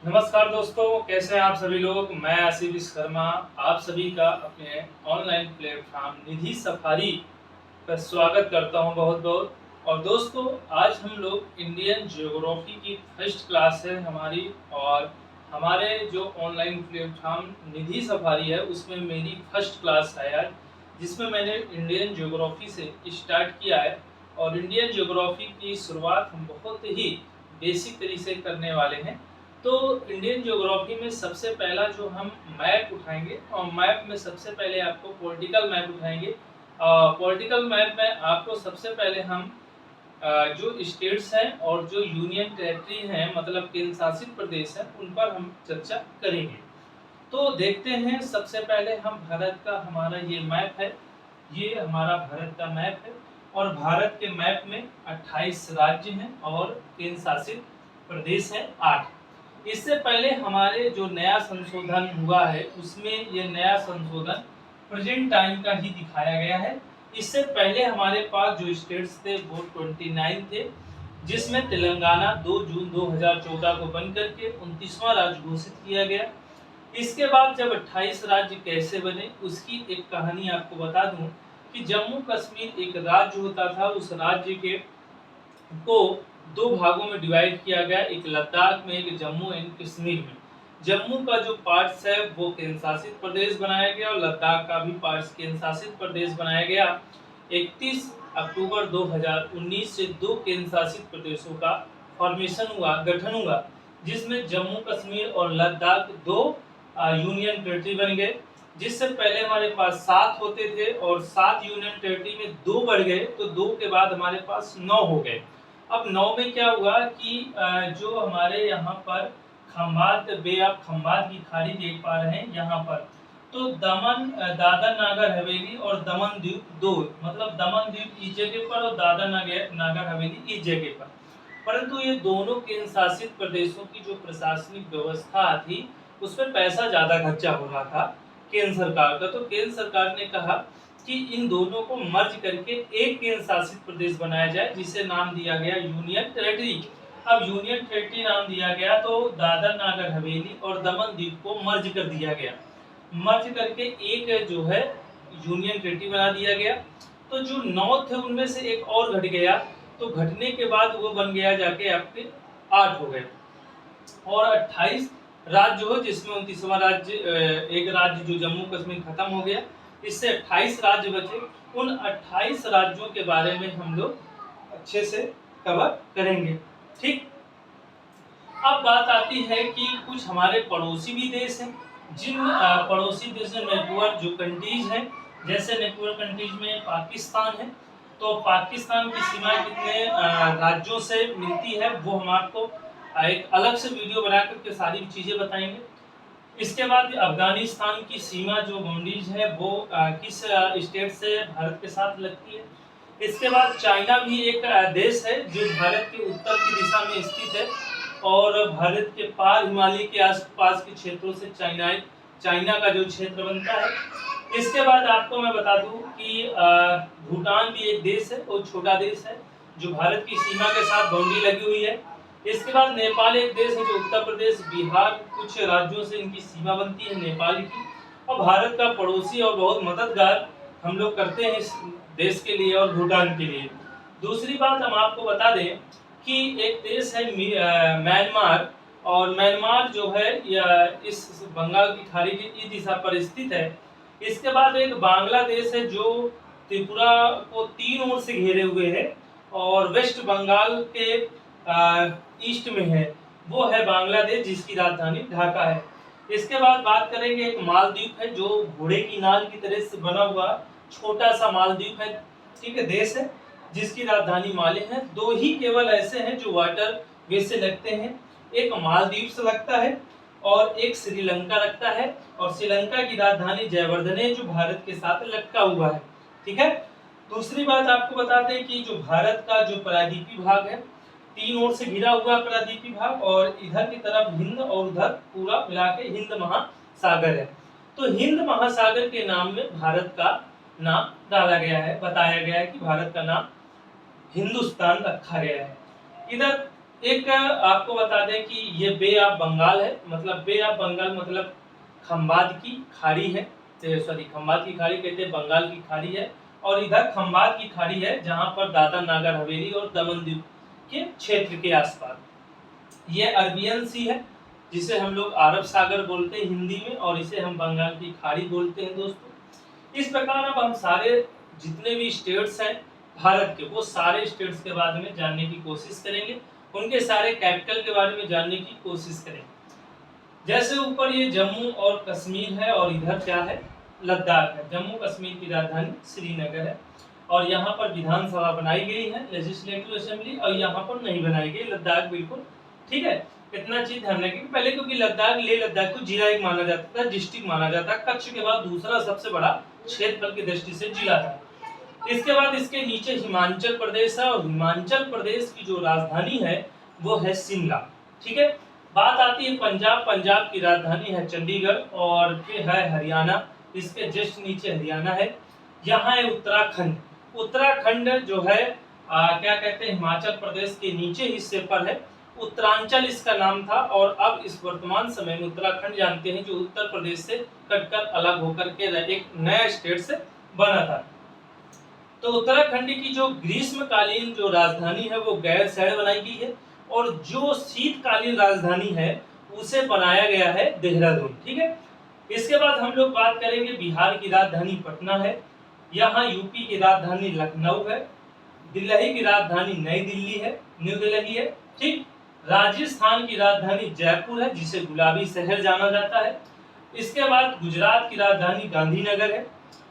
नमस्कार दोस्तों, कैसे हैं आप सभी लोग। मैं आशीष विश्वकर्मा आप सभी का अपने ऑनलाइन प्लेटफॉर्म निधि सफारी पर स्वागत करता हूं बहुत बहुत। और दोस्तों, आज हम लोग इंडियन ज्योग्राफी की फर्स्ट क्लास है हमारी। और हमारे जो ऑनलाइन प्लेटफॉर्म निधि सफारी है उसमें मेरी फर्स्ट क्लास है आज, जिसमें मैंने इंडियन ज्योग्राफी से स्टार्ट किया है। और इंडियन ज्योग्राफी की शुरुआत हम बहुत ही बेसिक तरीके से करने वाले हैं। तो इंडियन ज्योग्राफी में सबसे पहला जो हम मैप उठाएंगे, और मैप में सबसे पहले आपको पॉलिटिकल मैप उठाएंगे। पॉलिटिकल मैप में आपको सबसे पहले हम जो स्टेट्स हैं और जो यूनियन टेरिटरी हैं, मतलब केंद्र शासित प्रदेश हैं, उन पर हम चर्चा करेंगे। तो देखते हैं, सबसे पहले हम भारत का हमारा ये मैप है, ये हमारा भारत का मैप है। और भारत के मैप में 28 राज्य हैं और केंद्र शासित प्रदेश है 8। इससे पहले हमारे जो नया संशोधन हुआ है उसमें ये नया संशोधन प्रेजेंट टाइम का ही दिखाया गया है। इससे पहले हमारे पास जो स्टेट्स थे वो 29 थे, जिसमें तेलंगाना 2 जून 2014 को बनकर के 29वां राज्य घोषित किया गया। इसके बाद जब 28 राज्य कैसे बने उसकी एक कहानी आपको बता दूं कि जम्मू कश्मीर एक राज्य होता था। उस राज्य के को दो भागों में डिवाइड किया गया, एक लद्दाख में, एक जम्मू एंड कश्मीर में। जम्मू का जो पार्ट्स है वो केंद्र शासित प्रदेश बनाया गया और लद्दाख का भी पार्ट्स केंद्र शासित प्रदेश बनाया गया। 31 अक्टूबर 2019 से दो केंद्र शासित प्रदेशों का फॉर्मेशन हुआ, गठन हुआ, जिसमें जम्मू कश्मीर और लद्दाख दो यूनियन टेरिटरी बन गए। जिससे पहले हमारे पास 7 होते थे और 7 यूनियन टेरिटरी में 2 बढ़ गए, तो 2 के बाद हमारे पास 9 हो गए। अब 9 में क्या हुआ कि जो हमारे यहाँ पर खंबात, बे ऑफ खंबात की खाड़ी देख पा रहे हैं यहाँ पर, तो दमन, दादर नागर हवेली और दमन द्वीप दो, मतलब दमन द्वीप इस जगह पर और दादर नागर हवेली इस जगह पर। परंतु ये दोनों केंद्र शासित प्रदेशों की जो प्रशासनिक व्यवस्था थी उस पर पैसा ज्यादा खर्चा हो रहा था केंद्र सरकार का। तो केंद्र सरकार ने कहा कि इन दोनों को मर्ज करके एक केंद्र शासित प्रदेश बनाया जाए, जिसे नाम दिया गया यूनियन टेरिटरी। अब यूनियन टेरिटरी नाम दिया गया तो दादर नागर हवेली और दमन द्वीप को मर्ज कर दिया गया। मर्ज करके एक जो है यूनियन टेरिटरी बना दिया गया। तो जो 9 थे उनमें से एक और घट गया, तो घटने के बाद वो बन गया जाके आपके 8 हो गए। और 28 राज्य हो, जिसमें 29वां राज्य, एक राज्य जो जम्मू कश्मीर खत्म हो गया, इससे 28 राज्य बचे। उन 28 राज्यों के बारे में हम लोग अच्छे से कवर करेंगे। ठीक, अब बात आती है कि कुछ हमारे पड़ोसी भी देश हैं, जिन पड़ोसी देश में नेटवर्क जो कंट्रीज हैं, जैसे नेटवर्क कंट्रीज में पाकिस्तान है। तो पाकिस्तान की सीमा कितने राज्यों से मिलती है वो हम आपको एक अलग से वीडियो बना करके सारी चीजें बताएंगे। इसके बाद अफगानिस्तान की सीमा जो बाउंड्रीज है वो किस स्टेट से भारत के साथ लगती है। इसके बाद चाइना भी एक देश है जो भारत के उत्तर की दिशा में स्थित है और भारत के पार हिमालय के आसपास के क्षेत्रों से चाइना का जो क्षेत्र बनता है। इसके बाद आपको मैं बता दूं कि भूटान भी एक देश है और छोटा देश है जो भारत की सीमा के साथ बाउंड्री लगी हुई है। इसके बाद नेपाल एक देश है जो उत्तर प्रदेश, बिहार, कुछ राज्यों से इनकी सीमा बनती है नेपाल की। और भारत का पड़ोसी और बहुत मददगार हम लोग करते हैं इस देश के लिए और भूटान के लिए। दूसरी बात हम आपको बता दें कि एक देश है म्यांमार, और म्यांमार जो है इस बंगाल की खाड़ी की इस दिशा पर स्थित है। इसके बाद एक बांग्लादेश है जो त्रिपुरा को 3 ओर से घेरे हुए है और वेस्ट बंगाल के ईस्ट में है, वो है बांग्लादेश, जिसकी राजधानी ढाका है। इसके बाद बात करेंगे, एक मालदीव है जो घोड़े की नाल की तरह से बना हुआ छोटा सा मालदीव है, ठीक है, देश है, जिसकी राजधानी माले है। 2 ही केवल ऐसे हैं जो वाटर वे से लगते हैं, एक मालदीव से लगता है और एक श्रीलंका लगता है। और श्रीलंका की राजधानी जयवर्धने जो भारत के साथ लटका हुआ है, ठीक है। दूसरी बात आपको बताते हैं कि जो भारत का जो प्रायद्वीपीय भाग है, 3 ओर से घिरा हुआ प्रायद्वीपीय भाग, और इधर की तरफ हिंद और उधर पूरा मिला के हिंद महासागर है। तो हिंद महासागर के नाम में भारत का नाम डाला गया है, बताया गया है कि भारत का नाम हिंदुस्तान रखा गया है। इधर एक आपको बता दें कि ये बे ऑफ बंगाल है, मतलब बे ऑफ बंगाल मतलब खंबात की खाड़ी है, सॉरी खंबात की खाड़ी कहते हैं, बंगाल की खाड़ी है। और इधर खंबात की खाड़ी है जहां पर दादरा नागर हवेली और दमन दीव के क्षेत्र के आसपास। ये अरबियन सी है जिसे हम लोग अरब सागर बोलते हैं हिंदी में, और इसे हम बंगाल की खाड़ी बोलते हैं दोस्तों। इस प्रकार अब हम सारे जितने भी स्टेट्स हैं भारत के, वो सारे स्टेट्स के बारे में जानने की कोशिश करेंगे, उनके सारे कैपिटल के बारे में जानने की कोशिश करेंगे। जैसे ऊपर ये जम्मू और कश्मीर है और इधर क्या है, लद्दाख है। जम्मू कश्मीर की राजधानी श्रीनगर है और यहाँ पर विधानसभा बनाई गई है, लेजिस्लेटिव असेंबली, और यहाँ पर नहीं बनाई गई लद्दाख, बिल्कुल ठीक है। इतना चीज ध्यान रखें पहले, क्योंकि लद्दाख लेह लद्दाख को जिला एक माना जाता था, डिस्ट्रिक्ट माना जाता, कच्छ के बाद दूसरा सबसे बड़ा क्षेत्रफल की दृष्टि से जिला था। इसके बाद इसके नीचे हिमाचल प्रदेश है और हिमाचल प्रदेश की जो राजधानी है वो है शिमला, ठीक है। बात आती है पंजाब, पंजाब की राजधानी है चंडीगढ़, और फिर है हरियाणा, इसके जस्ट नीचे हरियाणा है। यहाँ है उत्तराखंड, उत्तराखंड जो है क्या कहते हैं, हिमाचल प्रदेश के नीचे हिस्से पर है, उत्तरांचल इसका नाम था, और अब इस वर्तमान समय में उत्तराखंड जानते हैं जो उत्तर प्रदेश से कटकर अलग होकर के एक नया स्टेट से बना था। तो उत्तराखंड की जो ग्रीष्मकालीन जो राजधानी है वो गैरसैंण बनाई गई है, और जो शीतकालीन राजधानी है उसे बनाया गया है देहरादून, ठीक है। इसके बाद हम लोग बात करेंगे, बिहार की राजधानी पटना है, यहाँ यूपी की राजधानी लखनऊ है, दिल्ली की राजधानी नई दिल्ली है, न्यू दिल्ली है, ठीक। राजस्थान की राजधानी जयपुर है जिसे गुलाबी शहर जाना जाता है। इसके बाद गुजरात की राजधानी गांधीनगर है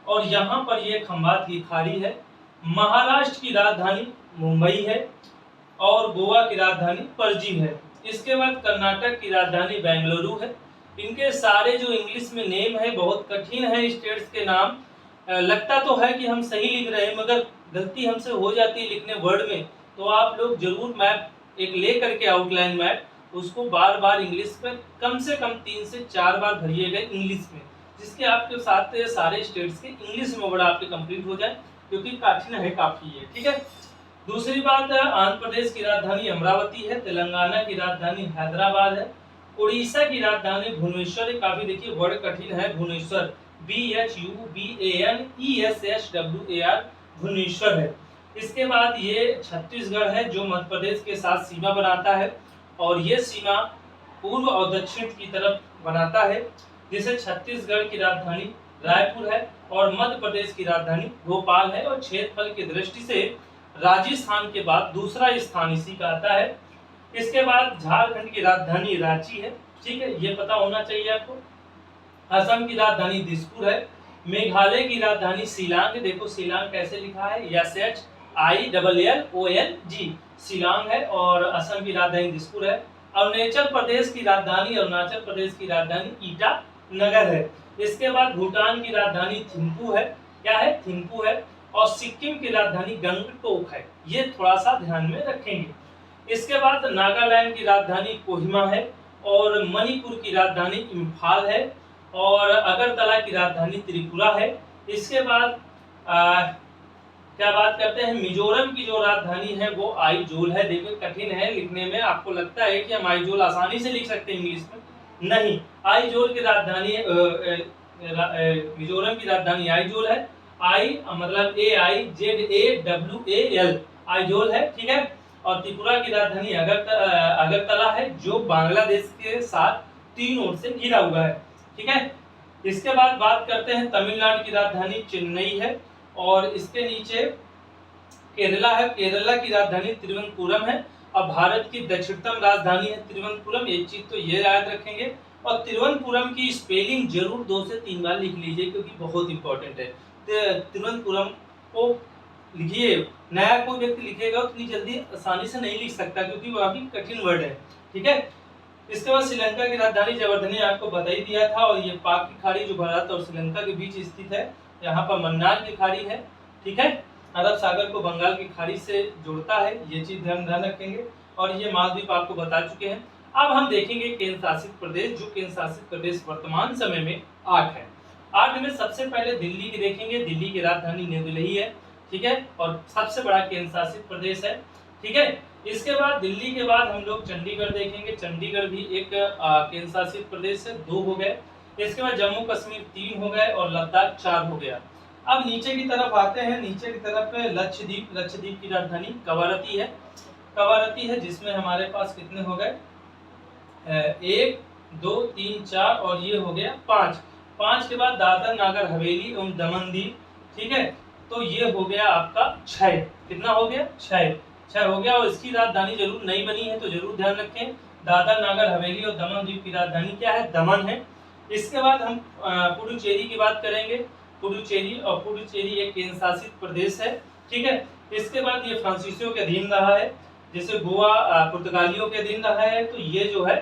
और यहाँ पर यह खंबात की खाड़ी है। महाराष्ट्र की राजधानी मुंबई है और गोवा की राजधानी पणजी है। इसके बाद कर्नाटक की राजधानी बेंगलुरु है। इनके सारे जो इंग्लिश में नेम है बहुत कठिन है, स्टेट्स के नाम। लगता तो है कि हम सही लिख रहे हैं मगर गलती हमसे हो जाती है लिखने वर्ड में, तो आप लोग जरूर मैप एक ले करके आउटलाइन मैप उसको बार बार इंग्लिश में कम से कम 3 से 4 बार भरिएगा इंग्लिश में, जिसके आपके साथ सारे स्टेट्स के इंग्लिश में वर्ड आपके कंप्लीट हो जाए, क्योंकि कठिन है काफी है, ठीक है। दूसरी बात है, आंध्र प्रदेश की राजधानी अमरावती है, तेलंगाना की राजधानी हैदराबाद है, उड़ीसा की राजधानी भुवनेश्वर, काफी देखिए वर्ड कठिन है, भुवनेश्वर, BHUBANESSWAR, भुवनेश्वर है। इसके बाद ये छत्तीसगढ़ है जो मध्य प्रदेश के साथ सीमा बनाता है, और ये सीमा पूर्व और दक्षिण की तरफ बनाता है, जिसे छत्तीसगढ़ की राजधानी रायपुर है और मध्य प्रदेश की राजधानी भोपाल है, और क्षेत्रफल की दृष्टि से राजस्थान के बाद दूसरा स्थान इसी का आता है। इसके बाद झारखंड की राजधानी रांची है, ठीक है, ये पता होना चाहिए आपको। असम की राजधानी दिसपुर है, मेघालय की राजधानी शिलांग, देखो शिलांग कैसे लिखा है, SHILLONG, शिलांग है, और असम की राजधानी दिसपुर है। अरुणाचल प्रदेश की राजधानी ईटानगर है। इसके बाद भूटान की राजधानी थिम्पू है, क्या है, थिम्पू है, और सिक्किम की राजधानी गंगटोक है, ये थोड़ा सा ध्यान में रखेंगे। इसके बाद नागालैंड की राजधानी कोहिमा है, और मणिपुर की राजधानी इम्फाल है, और अगरतला की राजधानी त्रिपुरा है। इसके बाद क्या बात करते हैं, मिजोरम की जो राजधानी है वो आइजोल है। देखो कठिन है लिखने में, आपको लगता है कि हम आइजोल आसानी से लिख सकते हैं इंग्लिश में, नहीं, आइजोल की राजधानी मिजोरम की राजधानी आइजोल है, आई मतलब AIZAWAL, आइजोल है, ठीक है। और त्रिपुरा की राजधानी अगरतला है जो बांग्लादेश के साथ 3 ओर से घिरा हुआ है, ठीक है। इसके बाद बात करते हैं, तमिलनाडु की राजधानी चेन्नई है, और इसके नीचे केरला है, केरला की राजधानी तिरुवनंतपुरम है, और भारत की दक्षिणतम राजधानी है तिरुवनंतपुरम, एक चीज तो ये याद रखेंगे। और तिरुवनंतपुरम की स्पेलिंग जरूर 2 से 3 बार लिख लीजिए क्योंकि बहुत इंपॉर्टेंट है। तिरुवनंतपुरम को लिखिए, नया कोई व्यक्ति लिखेगा उतनी जल्दी आसानी से नहीं लिख सकता क्योंकि वो काफी कठिन वर्ड है, ठीक है। इसके बाद श्रीलंका की राजधानी जयवर्धने आपको बता ही दिया था, और ये पाक की खाड़ी जो भारत और श्रीलंका के बीच स्थित है, यहाँ पर मन्नार की खाड़ी है, ठीक है। अरब सागर को बंगाल की खाड़ी से जोड़ता है, ये चीज ध्यान रखेंगे, और ये महाद्वीप आपको बता चुके हैं। अब हम देखेंगे केंद्र शासित प्रदेश, जो केंद्र शासित प्रदेश वर्तमान समय में 8 है। 8 में सबसे पहले दिल्ली की देखेंगे, दिल्ली की राजधानी नई दिल्ली है, ठीक है, और सबसे बड़ा केंद्र शासित प्रदेश है, ठीक है। इसके बाद दिल्ली के बाद हम लोग चंडीगढ़ देखेंगे। चंडीगढ़ भी एक केंद्र शासित प्रदेश है, 2 हो गए। इसके बाद जम्मू कश्मीर 3 हो गए और लद्दाख 4 हो गया। अब नीचे की तरफ आते हैं। नीचे की तरफ लक्षद्वीप। लक्षद्वीप की राजधानी कवारती है। कवारती है जिसमें हमारे पास कितने हो गए, 1 2 3 4 और ये हो गया 5। 5 के बाद दादर नागर हवेली एवं दमन दीव, ठीक है, तो ये हो गया आपका 6। कितना हो गया, 6 हो गया। और इसकी राजधानी जरूर नई बनी है तो जरूर ध्यान रखें, दादर नागर हवेली और दमन दीव की राजधानी क्या है, दमन है। इसके बाद हम पुडुचेरी की बात करेंगे। पुडुचेरी एक केंद्र शासित प्रदेश है, ठीक है। इसके बाद ये फ्रांसीसियों के अधीन रहा है। जैसे गोवा पुर्तगालियों के अधीन रहा है, तो ये जो है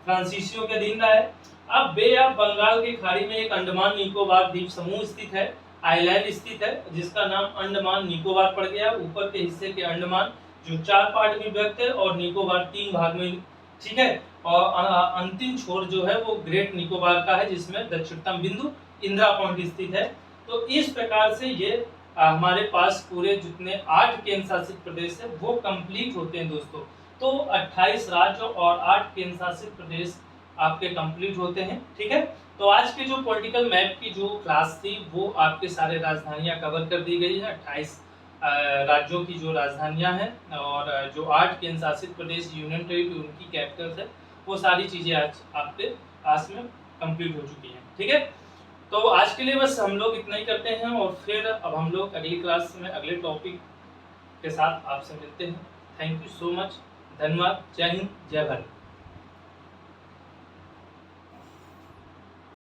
फ्रांसीसियों के अधीन रहा है। अब बे ऑफ बंगाल की खाड़ी में एक अंडमान निकोबार द्वीप समूह स्थित है, आइलैंड स्थित है, जिसका नाम अंडमान निकोबार पड़ गया। ऊपर के हिस्से के अंडमान जो 4 पार्ट में विभक्त है और निकोबार 3 भाग में, ठीक है। और अंतिम छोर जो है वो ग्रेट निकोबार का है, जिसमें दक्षिणतम बिंदु इंदिरा पॉइंट स्थित है। तो इस प्रकार से ये हमारे पास पूरे जितने 8 केंद्र शासित प्रदेश है वो कंप्लीट होते हैं दोस्तों। तो 28 राज्य और 8 केंद्र शासित प्रदेश आपके कंप्लीट होते हैं, ठीक है। तो आज के जो पॉलिटिकल मैप की जो क्लास थी वो आपके सारे राजधानियां कवर कर दी गई है। 28 राज्यों की जो राजधानियां हैं और जो 8 केंद्र शासित प्रदेश यूनियन टेरिटरी उनकी कैपिटल्स है, वो सारी चीजें आज आपके क्लास में कंप्लीट हो चुकी हैं, ठीक है। तो आज के लिए बस हम लोग इतना ही करते हैं और फिर अब हम लोग अगली क्लास में अगले टॉपिक के साथ आपसे मिलते हैं। थैंक यू सो मच, धन्यवाद, जय हिंद, जय भारत।